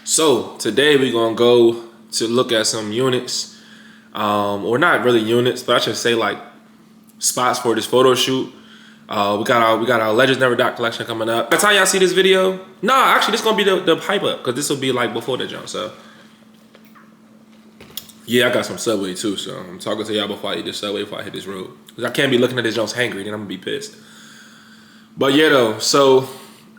So today we're gonna go to look at some units, or not really units, but I should say like spots for this photo shoot. We got our Legends Never Die collection coming up. By the time y'all see this video, nah, actually this gonna be the hype up, because this will be like before the jump. So yeah, I got some Subway too, so I'm talking to y'all before I eat this Subway, before I hit this road, because I can't be looking at this Jones hangry, then I'm gonna be pissed. But yeah though, so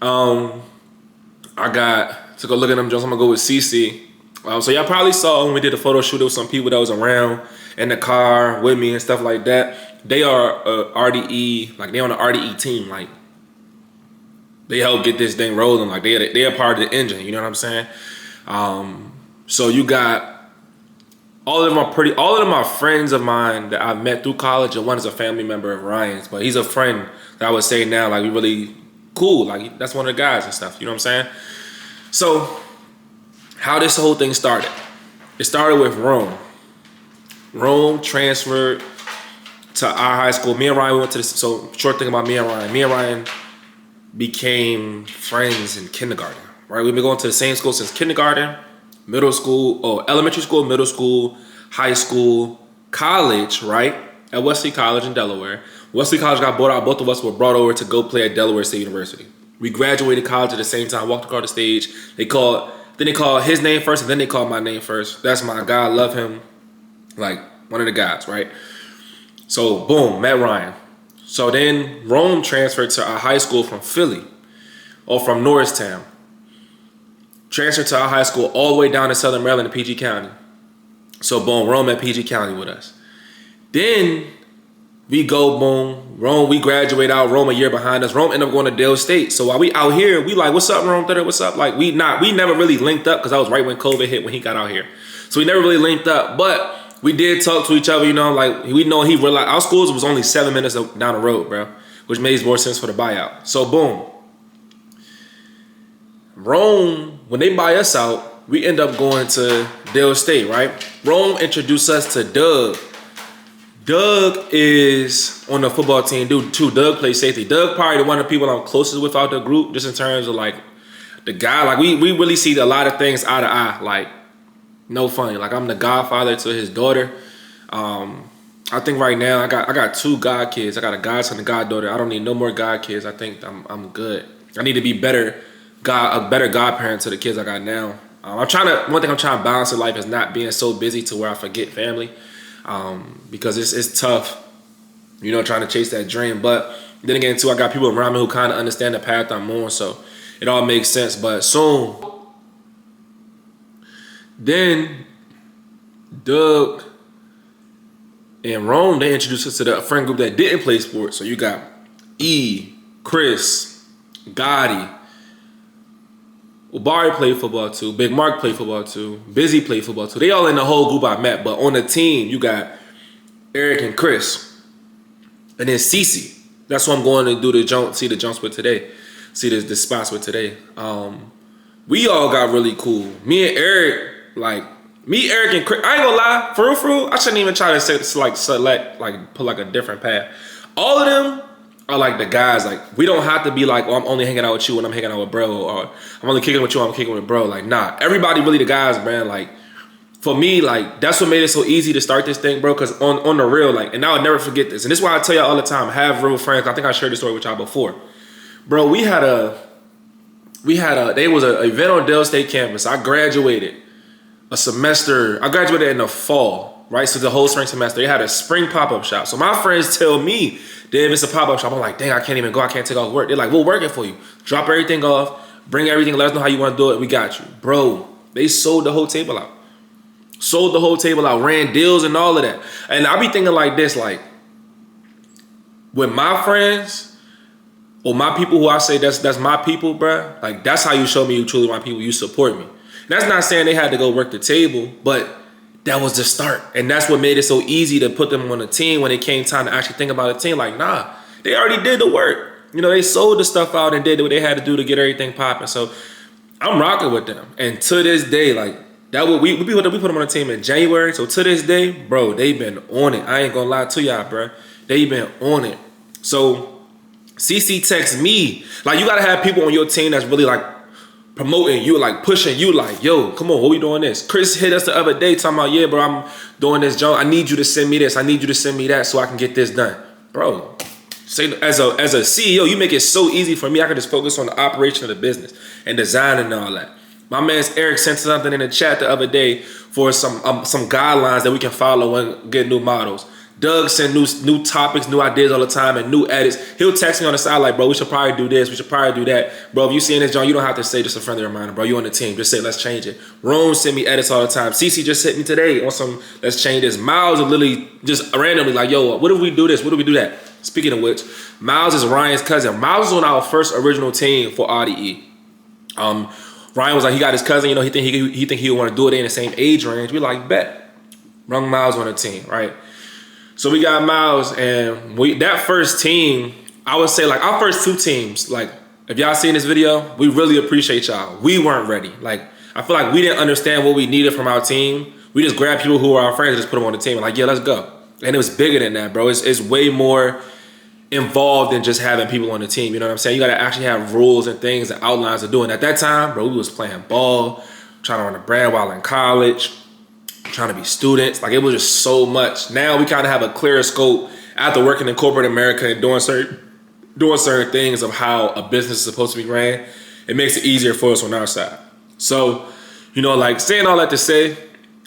I got to go look at them Jones. I'm gonna go with CC. So y'all probably saw when we did the photo shoot, there was some people that was around in the car with me and stuff like that. They are RDE, like they on the RDE team, like they help get this thing rolling, like they are part of the engine, you know what I'm saying? So you got all of them are friends of mine that I've met through college, and one is a family member of Ryan's, but he's a friend that I would say now, like we really cool, like that's one of the guys and stuff, you know what I'm saying? So how this whole thing started? It started with Rome. Rome transferred to our high school. Me and Ryan went to this. So short thing about me and Ryan. Me and Ryan became friends in kindergarten, right? We've been going to the same school since kindergarten, middle school, elementary school, middle school, high school, college, right? At Wesley College in Delaware. Wesley College got bought out. Both of us were brought over to go play at Delaware State University. We graduated college at the same time, walked across the stage. Then they called his name first, and then they called my name first. That's my guy. I love him. Like, one of the guys, right? So, boom, met Ryan. So then Rome transferred to our high school from Philly, or from Norristown. Transferred to our high school all the way down to Southern Maryland in PG County. So, boom, Rome at PG County with us. Then we go, boom, Rome, we graduate out, Rome a year behind us. Rome ended up going to Dale State. So while we out here, we like, what's up, Rome? What's up? Like, we never really linked up, because that was right when COVID hit, when he got out here. So we never really linked up, but we did talk to each other, you know, like we know he realized our schools was only 7 minutes down the road, bro, which made more sense for the buyout. So boom, Rome, when they buy us out, we end up going to Dale State, right? Rome introduced us to Doug. Doug is on the football team, dude, too. Doug plays safety. Doug probably one of the people I'm closest with out the group, just in terms of like the guy. Like we really see a lot of things eye to eye. Like, no funny. Like I'm the godfather to his daughter. I think right now I got 2 god kids. I got a godson and a goddaughter. I don't need no more god kids. I think I'm good. I need to be a better godparent to the kids I got now. One thing I'm trying to balance in life is not being so busy to where I forget family. Because it's tough, you know, trying to chase that dream. But then again, too, I got people around me who kind of understand the path I'm on, so it all makes sense. But soon, then Doug and Rome, they introduced us to the friend group that didn't play sports. So you got E, Chris, Gotti. Well, Barry played football too. Big Mark played football too. Busy played football too. They all in the whole group I met. But on the team, you got Eric and Chris. And then Cece. That's what I'm going to do see the jumps with today. See the spots with today. We all got really cool. Me and Eric, Eric and Chris, I ain't gonna lie, for real, I shouldn't even try to select, put like a different path. All of them are like the guys, like we don't have to be like, oh, I'm only hanging out with you when I'm hanging out with bro, or I'm only kicking with you when I'm kicking with bro. Like, nah, everybody really the guys, man. Like, for me, like, that's what made it so easy to start this thing, bro, because on the real, like, and I would never forget this. And this is why I tell y'all all the time, have real friends. I think I shared this story with y'all before. Bro, there was an event on Dale State campus. I graduated in the fall, right? So the whole spring semester, they had a spring pop-up shop. So my friends tell me, Dave, it's a pop-up shop. I'm like, dang, I can't even go. I can't take off work. They're like, we'll work it for you. Drop everything off. Bring everything. Let us know how you want to do it. We got you. Bro, they sold the whole table out. Ran deals and all of that. And I be thinking like this, like, with my friends or my people who I say that's my people, bro, like, that's how you show me you truly my people. You support me. And that's not saying they had to go work the table, but that was the start. And that's what made it so easy to put them on a team when it came time to actually think about a team. Like, nah, they already did the work. You know, they sold the stuff out and did what they had to do to get everything popping. So I'm rocking with them. And to this day, like, we put them on a team in January. So to this day, bro, they've been on it. I ain't gonna lie to y'all, bro. They've been on it. So CC texts me. Like, you gotta have people on your team that's really like promoting you, like pushing you, like, yo, come on, what we doing this? Chris hit us the other day talking about, yeah, bro, I'm doing this, Joe. I need you to send me this. I need you to send me that so I can get this done. Bro, say as a CEO, you make it so easy for me. I can just focus on the operation of the business and design and all that. My man Eric sent something in the chat the other day for some guidelines that we can follow and get new models. Doug send new topics, new ideas all the time, and new edits. He'll text me on the side like, bro, we should probably do this. We should probably do that. Bro, if you seeing this, John, you don't have to say just a friendly reminder, bro. You on the team. Just say, let's change it. Rome send me edits all the time. CC just hit me today on some, let's change this. Miles are literally just randomly like, yo, what if we do this? What if we do that? Speaking of which, Miles is Ryan's cousin. Miles was on our first original team for RDE. Ryan was like, he got his cousin, you know, he think he would want to do it in the same age range. We like, bet. Brung Miles on the team, right? So we got Miles, and that first team, I would say like our first 2 teams, like if y'all seen this video, we really appreciate y'all. We weren't ready. Like I feel like we didn't understand what we needed from our team. We just grabbed people who were our friends and just put them on the team and like, yeah, let's go. And it was bigger than that, bro. It's way more involved than just having people on the team. You know what I'm saying? You got to actually have rules and things and outlines of doing. At that time, bro, we was playing ball, trying to run a brand while in college, trying to be students. Like it was just so much. Now we kind of have a clearer scope after working in corporate America and doing certain things of how a business is supposed to be ran. It makes it easier for us on our side. So, you know, like saying all that to say,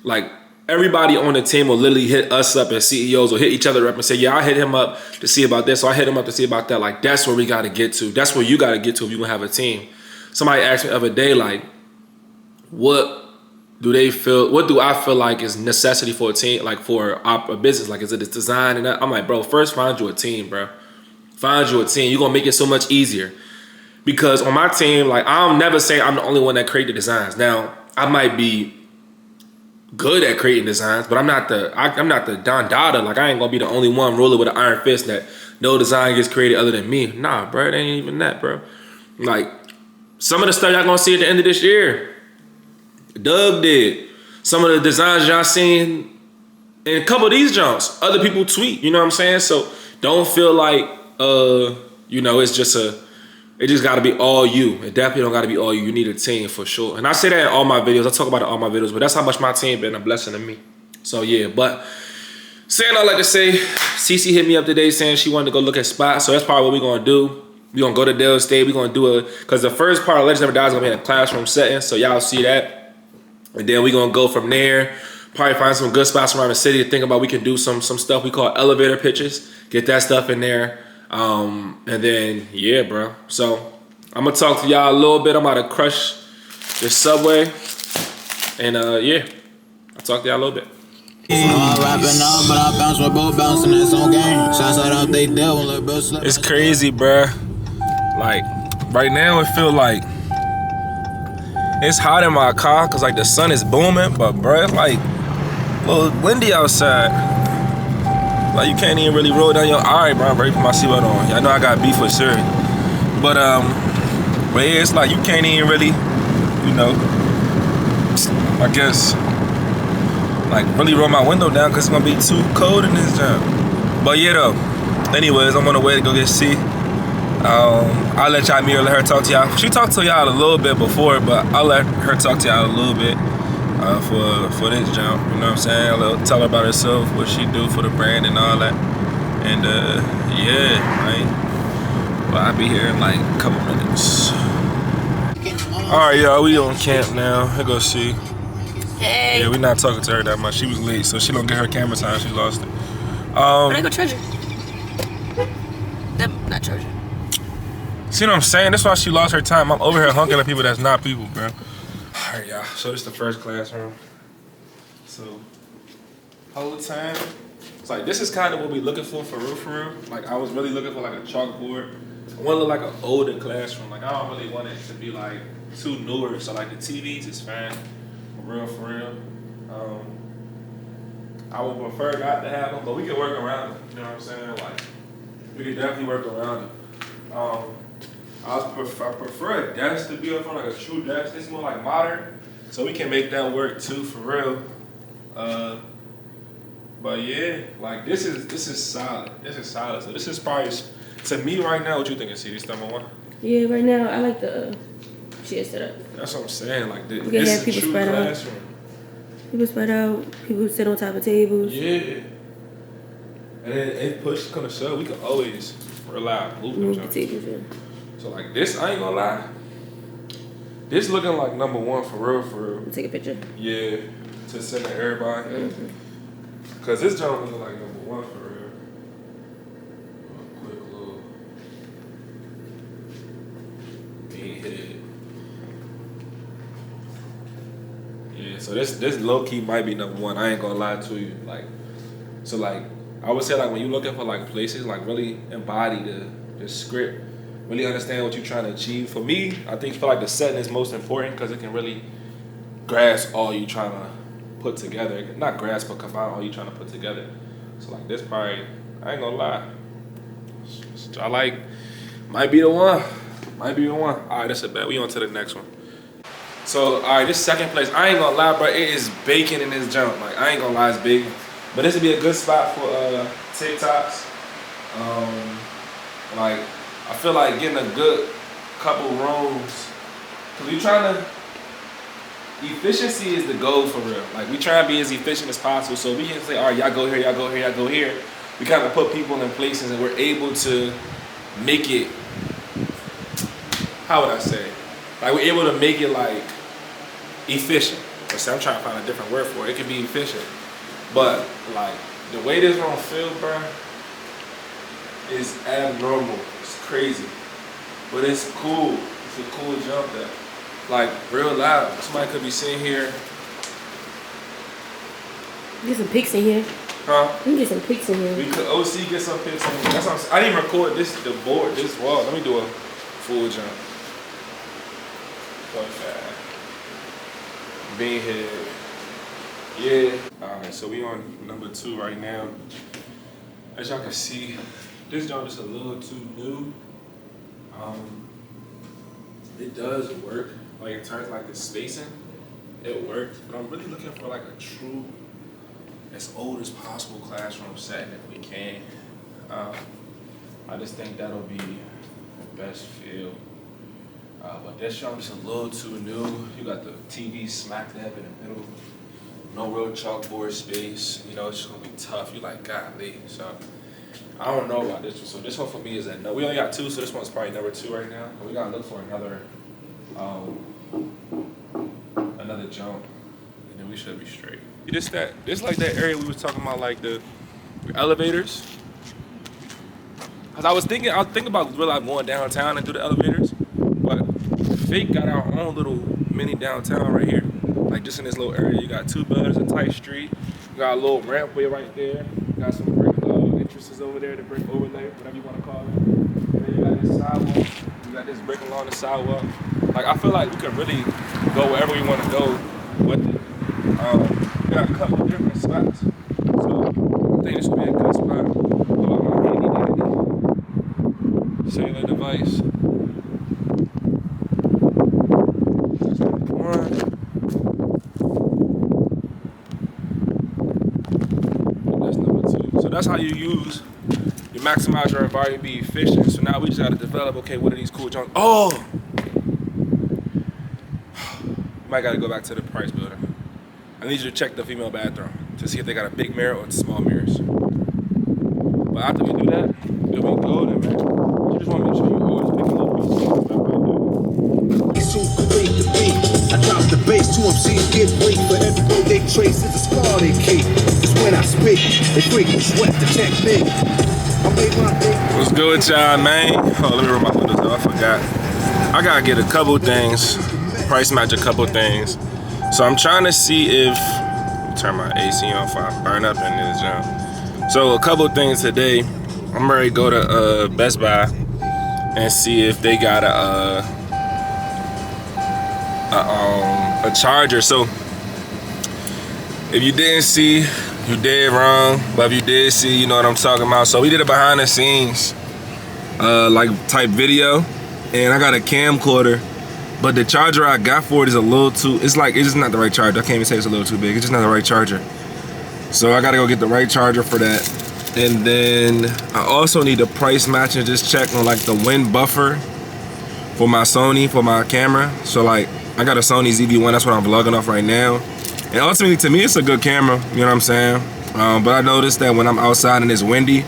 like everybody on the team will literally hit us up as CEOs or hit each other up and say, yeah, I hit him up to see about this. So I hit him up to see about that. Like that's where we got to get to. That's where you got to get to if you're going to have a team. Somebody asked me the other day, like, what do I feel like is necessity for a team, like for a business? Like, is it design? And I'm like, bro, first find you a team, bro. Find you a team. You're going to make it so much easier. Because on my team, like, I'll never say I'm the only one that create the designs. Now, I might be good at creating designs, but I'm not the Don Dada. Like, I ain't going to be the only one ruler with an iron fist that no design gets created other than me. Nah, bro, it ain't even that, bro. Like, some of the stuff y'all going to see at the end of this year, Doug did. Some of the designs y'all seen in a couple of these jumps, other people tweet, you know what I'm saying? So don't feel like, you know, it just gotta be all you. It definitely don't gotta be all you. You need a team for sure. And I say that in all my videos. I talk about it in all my videos, but that's how much my team been a blessing to me. So yeah, but saying all that to say, Cece hit me up today saying she wanted to go look at spots. So that's probably what we're gonna do. We're gonna go to Dale State. We're gonna do because the first part of Legends Never Die is gonna be in a classroom setting. So y'all see that. And then we're gonna go from there, probably find some good spots around the city to think about. We can do some stuff we call elevator pitches, get that stuff in there. And then, yeah, bro. So I'm gonna talk to y'all a little bit. I'm about to crush this Subway. And yeah, I'll talk to y'all a little bit. It's crazy, bro. Like, right now it feel like it's hot in my car because like the sun is booming, but bro, it's like a little windy outside. Like you can't even really roll down your eye, bro. I'm ready to put my seatbelt on. Y'all know I got beef with Siri. But yeah, it's like you can't even really, you know, I guess, like really roll my window down because it's gonna be too cold in this job. But yeah though, anyways, I'm on the way to go get C. I'll let y'all meet her, let her talk to y'all. She talked to y'all a little bit before, but I'll let her talk to y'all a little bit for this jump. You know what I'm saying? I'll tell her about herself, what she do for the brand and all that. And yeah, right. Well, I'll be here in like a couple minutes. All right, y'all, we on camp now. Here go she. Hey. Yeah, we not talking to her that much. She was late, so she don't get her camera time. She lost it. Where'd I go charge it? Not charge it. See what I'm saying? That's why she lost her time. I'm over here honking at people that's not people, bro. All right, y'all. So this is the first classroom. So whole time, it's like this is kind of what we looking for real. Like I was really looking for like a chalkboard. I want to look like an older classroom. Like I don't really want it to be like too newer. So like the TVs is fine, for real. I would prefer not to have them, but we can work around it. You know what I'm saying? Like we can definitely work around it. I prefer a desk to be up front, like a true desk. It's more like modern, so we can make that work too, for real. But yeah, like this is solid. This is solid. So this is probably to me right now. What you think, C? This number one? Yeah, right now I like the chair set up. That's what I'm saying. Like this, You can this have is a people true spread out. classroom. People spread out. People sit on top of tables. Yeah. And then if push come to shove, we can always rely on Move the tables, yeah. So like this, I ain't gonna lie. This looking like number one for real. Take a picture. Yeah, to send to everybody. Mm-hmm. Cause this joint looking like number one for real. Quick little being hit. Yeah, so this low key might be number one. I ain't gonna lie to you. Like, so like I would say like when you looking for like places, like really embody the script, really understand what you're trying to achieve. For me, I feel like the setting is most important because it can really grasp all you trying to put together. Not grasp, but combine all you trying to put together. So like this probably, I ain't gonna lie. I like, might be the one. Might be the one. All right, that's a bet. We on to the next one. So, all right, this second place, I ain't gonna lie, bro, it is baking in this jump. Like, I ain't gonna lie, it's big. But this would be a good spot for TikToks. Like, I feel like getting a good couple rooms. Cause we trying to, efficiency is the goal for real. Like, we try to be as efficient as possible. So we can say, all right, y'all go here, y'all go here, y'all go here. We kind of put people in places and we're able to make it, how would I say? Like, we're able to make it like, efficient. I'm trying to find a different word for it. It can be efficient. But like the way this room feels, bro, is abnormal. It's crazy. But it's cool. It's a cool jump that like real loud. Somebody could be sitting here. Get some pics in here. Huh? You can get some pics in here. We could OC get some pics in here. That's what I'm saying. I didn't even record the board, this wall. Let me do a full jump. Being here. Yeah. Alright, so we on number 2 right now. As y'all can see, this jump is a little too new. It does work. Like in terms of like the spacing, it works. But I'm really looking for like a true, as old as possible classroom setting if we can. I just think that'll be the best feel. But this jump is a little too new. You got the TV smack dab in the middle. No real chalkboard space. You know, it's just gonna be tough. You like, golly. So I don't know about this one. So this one for me is at no. We only got 2, so this one's probably number 2 right now. But we gotta look for another jump, and then we should be straight. This like that area we was talking about, like the elevators. Cause I was thinking about really going downtown and do the elevators. But Fake got our own little mini downtown right here. Like just in this little area, you got 2 buildings, a tight street. You got a little rampway right there. You got some brick entrances over there, the brick overlay, whatever you want to call it. And then you got this sidewalk. You got this brick along the sidewalk. Like I feel like we could really go wherever we want to go with it. We got a couple of different spots. So I think this would be a good spot. Pull out my handy dandy cellular device. That's how you maximize your environment, be efficient. So now we just gotta develop, okay, what are these cool jumps? Oh! Might gotta go back to the Price building. I need you to check the female bathroom to see if they got a big mirror or small mirrors. But after we do that, it'll be golden, man. You just wanna make sure you always pick a little piece of stuff right there. I drop the bass to MCs get weak. For every road they trace, it's a scar they keep. It's when I speak, they freak and sweat the technique. I made my thing. What's good with y'all, man? Oh, let me roll my windows up. I forgot. I gotta get a couple things, price match a couple things. So I'm trying to see if, turn my AC on before I burn up in this jump. So a couple things today. I'm ready to go to Best Buy and see if they got a charger. So if you didn't see, you did wrong, but if you did see, you know what I'm talking about. So we did a behind the scenes like type video, and I got a camcorder, but the charger I got for it is a little too, it's just not the right charger. I can't even say it's a little too big, it's just not the right charger. So I gotta go get the right charger for that. And then I also need a price match and just check on like the wind buffer for my Sony, for my camera. So like, I got a Sony ZV-1, that's what I'm vlogging off right now. And ultimately, to me, it's a good camera, you know what I'm saying? But I noticed that when I'm outside and it's windy,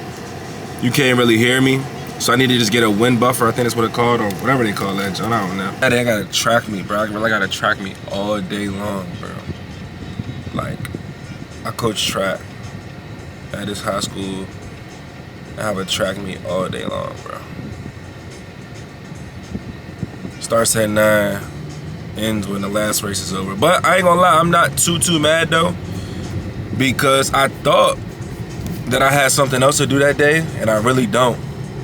you can't really hear me. So I need to just get a wind buffer, I think that's what it's called, or whatever they call that, John, I don't know. They gotta track me, bro. I really gotta track me all day long, bro. Like, I coach track at this high school. I have a track meet all day long, bro. Starts at 9, ends when the last race is over. But I ain't gonna lie, I'm not too mad though, because I thought that I had something else to do that day, and I really don't.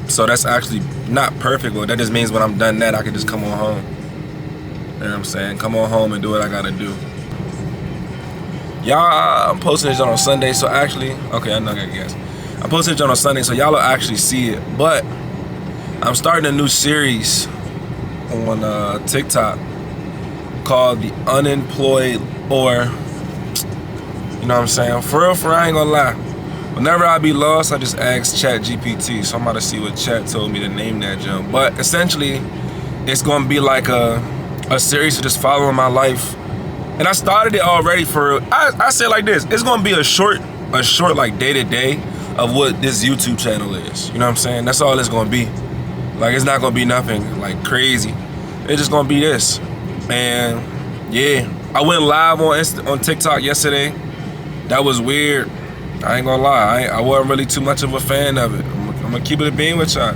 So that's actually not perfect, but that just means when I'm done that, I can just come on home. You know what I'm saying? Come on home and do what I gotta do. Y'all, I'm posting this on Sunday, so actually, okay, I know I gotta guess. I'm posting this on Sunday, so y'all will actually see it. But I'm starting a new series on TikTok called The Unemployed, or, you know what I'm saying? For real, I ain't gonna lie. Whenever I be lost, I just ask Chat GPT. So I'm about to see what Chat told me to name that jump. But essentially, it's gonna be like a series of just following my life. And I started it already for, I say it like this, it's gonna be a short like day-to-day of what this YouTube channel is. You know what I'm saying? That's all it's gonna be. Like, it's not gonna be nothing like crazy. It's just gonna be this. And yeah, I went live on TikTok yesterday. That was weird. I ain't gonna lie, I wasn't really too much of a fan of it. I'm gonna keep it a bean with y'all.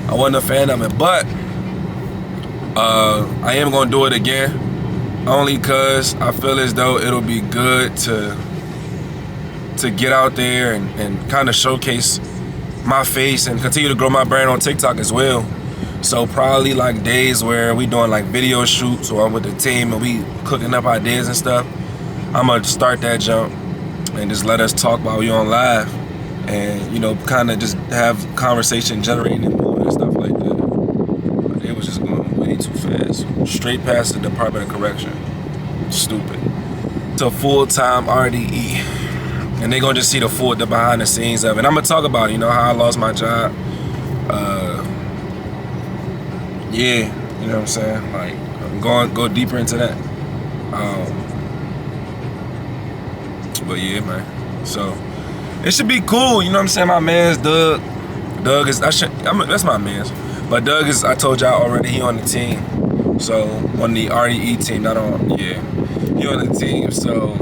I wasn't a fan of it, but I am gonna do it again. Only cause I feel as though it'll be good to get out there and kind of showcase my face and continue to grow my brand on TikTok as well. So probably like days where we doing like video shoots, or I'm with the team and we cooking up ideas and stuff, I'm gonna start that jump and just let us talk while we on live, and you know, kind of just have conversation generating and moving and stuff like that. But it was just going way too fast, straight past the Department of Correction. Stupid. It's a full-time RDE, and they gonna just see the behind the scenes of it. I'm gonna talk about, you know, how I lost my job. Yeah, you know what I'm saying? Like, I'm go deeper into that. But yeah, man. So it should be cool. You know what I'm saying? My man's Doug. Doug is that's my man's. But Doug is, I told y'all already, he on the team. So on the RDE team, not on, yeah. He on the team. So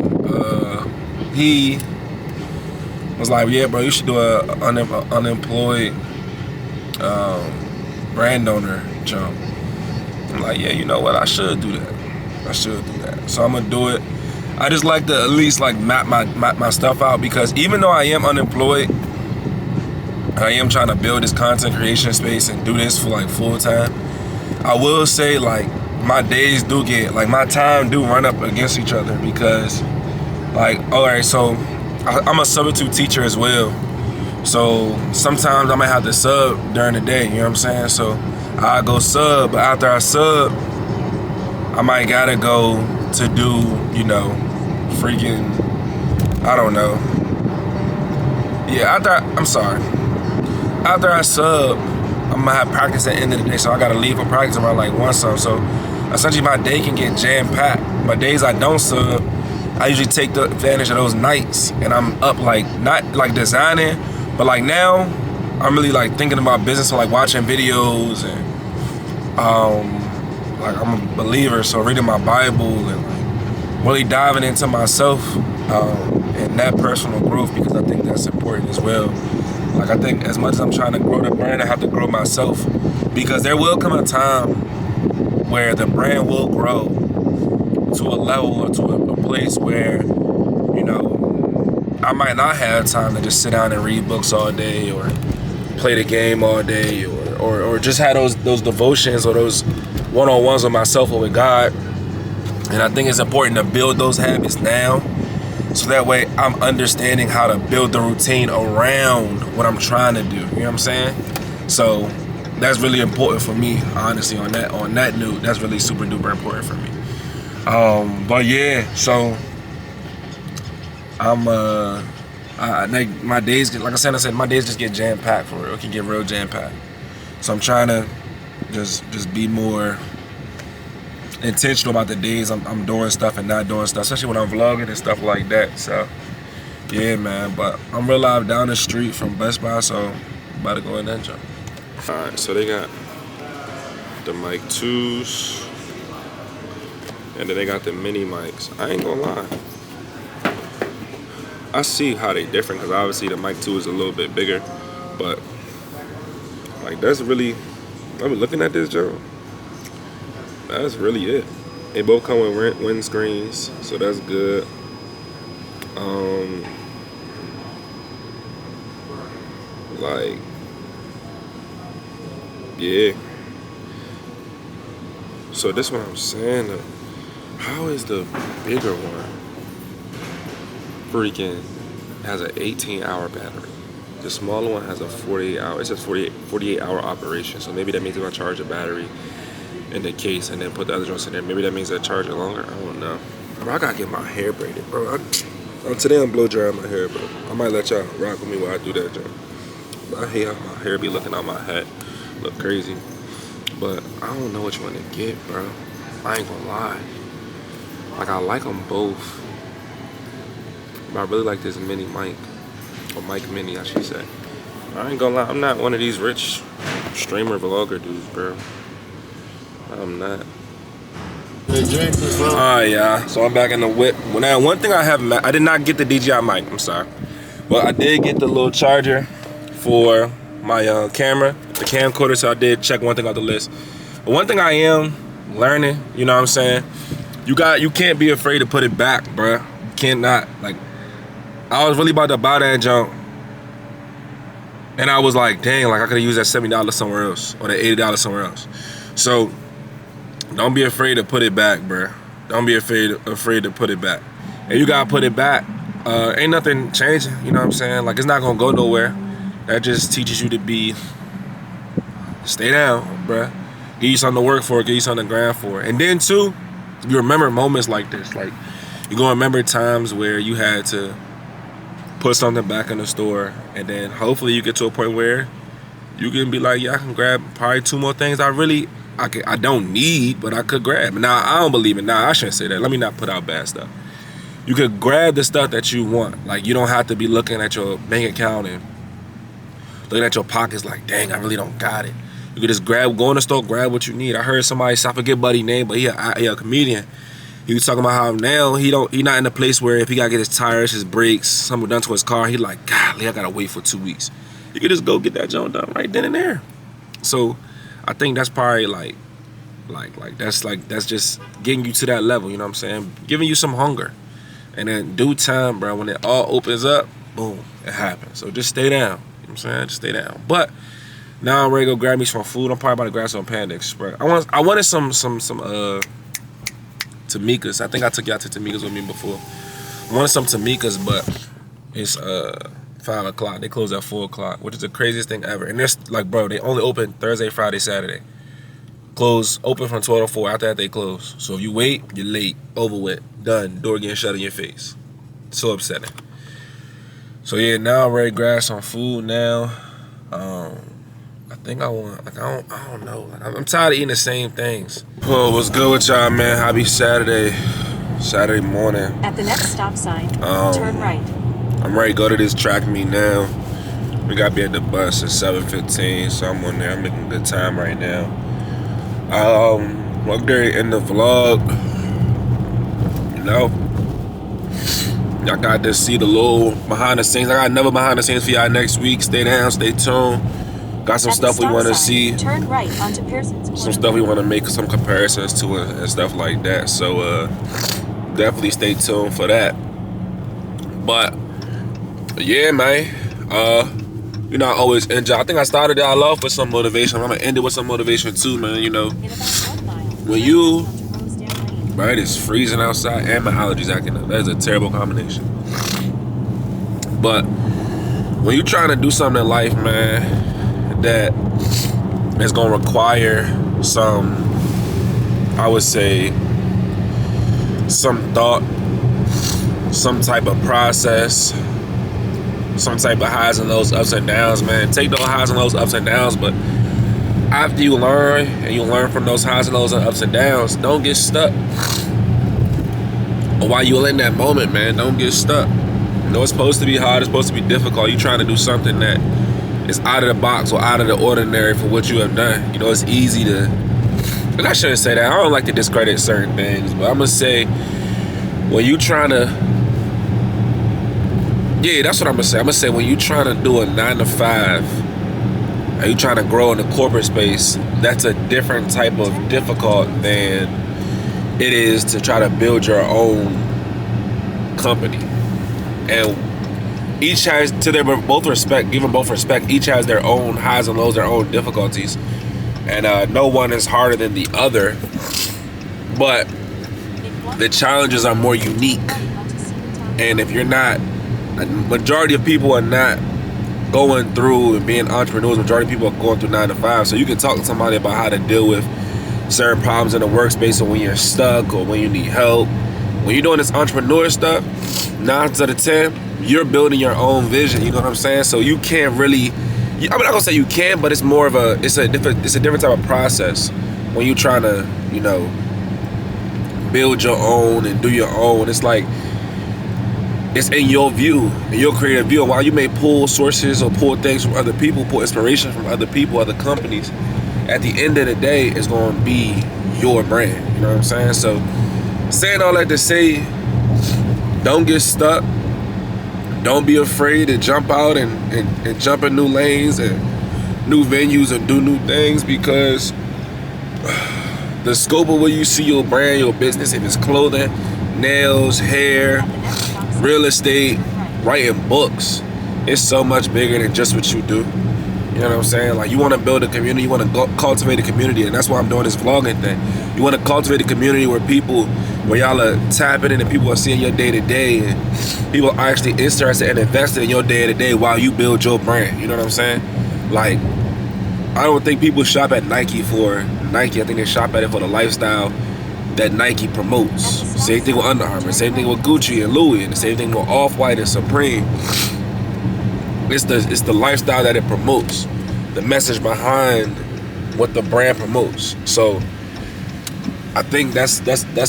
he was like, yeah, bro, you should do a unemployed brand owner jump. I'm like, yeah, you know what? I should do that. I should do that. So I'm gonna do it. I just like to at least like map my stuff out, because even though I am unemployed, I am trying to build this content creation space and do this for like full time. I will say, like, my days do get, like, my time do run up against each other, because like, all right, so I'm a substitute teacher as well. So sometimes I might have to sub during the day, you know what I'm saying? So I go sub, but after I sub, I might gotta go to do, you know, freaking, I don't know. Yeah, after I sub, I'm gonna have practice at the end of the day, so I gotta leave for practice around like 1 something. So essentially my day can get jam-packed. But days I don't sub, I usually take the advantage of those nights, and I'm up, like, not like designing, but like now I'm really like thinking about business, so like watching videos, and like, I'm a believer, so reading my Bible and like really diving into myself and that personal growth, because I think that's important as well. Like, I think as much as I'm trying to grow the brand, I have to grow myself, because there will come a time where the brand will grow to a level or to a place where, you know, I might not have time to just sit down and read books all day, or play the game all day, or just have those devotions or those one-on-ones with myself or with God. And I think it's important to build those habits now, so that way I'm understanding how to build the routine around what I'm trying to do. You know what I'm saying? So that's really important for me, honestly. On that note, that's really super duper important for me. But yeah, so I'm I think my days get, like I said, my days just get jam packed for real. It can get real jam packed. So I'm trying to just be more intentional about the days I'm doing stuff and not doing stuff, especially when I'm vlogging and stuff like that. So yeah, man. But I'm real live down the street from Best Buy, so I'm about to go in that jump. All right, so they got the mic 2s, and then they got the mini mics. I ain't gonna lie, I see how they different, because obviously the mic 2 is a little bit bigger, but like that's really, I'm looking at this joint, that's really it. They both come with windscreens, so that's good. Like, yeah. So this what I'm saying. How is the bigger one freaking has an 18-hour battery? The smaller one has a 48-hour. It says 48-hour operation. So maybe that means they're gonna charge the battery in the case and then put the other joints in there. Maybe that means they'll charge it longer. I don't know. Bro, I gotta get my hair braided, bro. Today I'm blow drying my hair, bro. I might let y'all rock with me while I do that, John. I hate how my hair be looking out my hat, look crazy. But I don't know which one to get, bro. I ain't gonna lie. Like, I like them both. But I really like this mini mic, or mic mini, I should say. I ain't gonna lie, I'm not one of these rich streamer vlogger dudes, bro. I'm not. Alright, yeah. So I'm back in the whip. Well, now, one thing I did not get the DJI mic. I'm sorry. Well, I did get the little charger for my camera, the camcorder. So I did check one thing off the list. But one thing I am learning, you know what I'm saying? You can't be afraid to put it back, bruh. You cannot. Like, I was really about to buy that junk, and I was like, dang, like I could have used that $70 somewhere else, or that $80 somewhere else. So don't be afraid to put it back, bruh. Don't be afraid to put it back. And you gotta put it back. Ain't nothing changing, you know what I'm saying? Like, it's not gonna go nowhere. That just teaches you to stay down, bruh. Give you something to work for, give you something to grind for. And then too, you remember moments like this. Like, you're gonna remember times where you had to put something back in the store, and then hopefully you get to a point where you can be like, yeah, I can grab probably 2 more things I don't need, but I could grab. Now, I don't believe it. Nah, I shouldn't say that. Let me not put out bad stuff. You could grab the stuff that you want. Like, you don't have to be looking at your bank account and looking at your pockets like, dang, I really don't got it. You could just go in the store, grab what you need. I heard somebody, I forget buddy's name, but he a comedian. He was talking about how now he not in a place where if he gotta get his tires, his brakes, something done to his car, he like, golly, I gotta wait for 2 weeks. You could just go get that joint done right then and there. So I think that's probably that's just getting you to that level, you know what I'm saying? Giving you some hunger. And then due time, bro, when it all opens up, boom, it happens. So just stay down. You know what I'm saying? Just stay down. But now I'm ready to go grab me some food. I'm probably about to grab some Panda Express. I wanted some Tamikas. I think I took y'all to Tamikas with me before. I wanted some Tamikas, but it's 5 o'clock. They close at 4 o'clock, which is the craziest thing ever. And there's like, bro, they only open Thursday, Friday, Saturday. Open from 12 to 4. After that, they close. So if you wait, you're late. Over with. Done. Door getting shut in your face. So upsetting. So yeah, now I'm ready to grab some food now. I think I want, like, I don't know. Like, I'm tired of eating the same things. Oh, what's good with y'all, man? Happy Saturday morning. At the next stop sign, turn right. I'm ready to go to this track meet now. We got to be at the bus at 7:15, so I'm on there. I'm making good time right now. Look there in the vlog. You know, y'all got to see the little behind the scenes. I got another behind the scenes for y'all next week. Stay down, stay tuned. Got some stuff we want to see. Turn right onto Pearson's. Some stuff we want to make some comparisons to it and stuff like that. So definitely stay tuned for that. But yeah, man. You know, I always enjoy. I think I started y'all off with some motivation. I'm gonna end it with some motivation too, man. You know, when you, bro, it is freezing outside and my allergies acting up. That is a terrible combination. But when you trying to do something in life, man, that is gonna require some, I would say, some thought, some type of process, some type of highs and lows, ups and downs, man. Take those highs and lows, ups and downs, but after you learn, and you learn from those highs and lows and ups and downs, don't get stuck. Or while you're in that moment, man, don't get stuck. You know, it's supposed to be hard, it's supposed to be difficult. You're trying to do something that is out of the box or out of the ordinary for what you have done. You know, it's easy to, and I shouldn't say that. I don't like to discredit certain things, but I'm gonna say, when you trying to, yeah, that's what I'm gonna say. I'm gonna say when you trying to do a 9 to 5, and you trying to grow in the corporate space, that's a different type of difficult than it is to try to build your own company. And each has, to their both respect, give them both respect, each has their own highs and lows, their own difficulties. And no one is harder than the other, but the challenges are more unique. And if you're not, a majority of people are not going through and being entrepreneurs, majority of people are going through 9 to 5. So you can talk to somebody about how to deal with certain problems in the workspace, or when you're stuck, or when you need help. When you're doing this entrepreneur stuff, 9 out of 10, you're building your own vision. You know what I'm saying? So you can't really, I'm not gonna say you can, but it's more of a, it's a different type of process when you're trying to, you know, build your own and do your own. It's like, it's in your view, in your creative view. And while you may pull sources or pull things from other people, pull inspiration from other people, other companies, at the end of the day, it's going to be your brand. You know what I'm saying? So, saying all that to say, don't get stuck. Don't be afraid to jump out and jump in new lanes and new venues and do new things, because the scope of where you see your brand, your business, if it's clothing, nails, hair, real estate, writing books, it's so much bigger than just what you do. You know what I'm saying? Like, you want to build a community, you want to cultivate a community, and that's why I'm doing this vlogging thing. You want to cultivate a community where people, where y'all are tapping in and people are seeing your day-to-day, and people are actually interested and invested in your day-to-day while you build your brand. You know what I'm saying? Like, I don't think people shop at Nike for Nike. I think they shop at it for the lifestyle that Nike promotes. Same thing with Under Armour, same thing with Gucci and Louis, and the same thing with Off-White and Supreme. It's the lifestyle that it promotes, the message behind what the brand promotes. So I think that's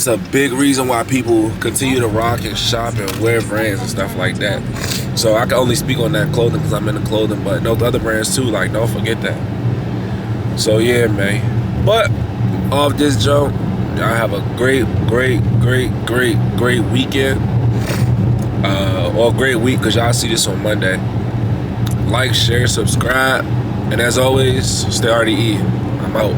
a big reason why people continue to rock and shop and wear brands and stuff like that. So I can only speak on that clothing because I'm in the clothing, but no, the other brands too, like, don't forget that. So yeah, man. But off this joke, y'all have a great weekend. Or great week, because y'all see this on Monday. Like, share, subscribe, and as always, stay RDE. I'm out.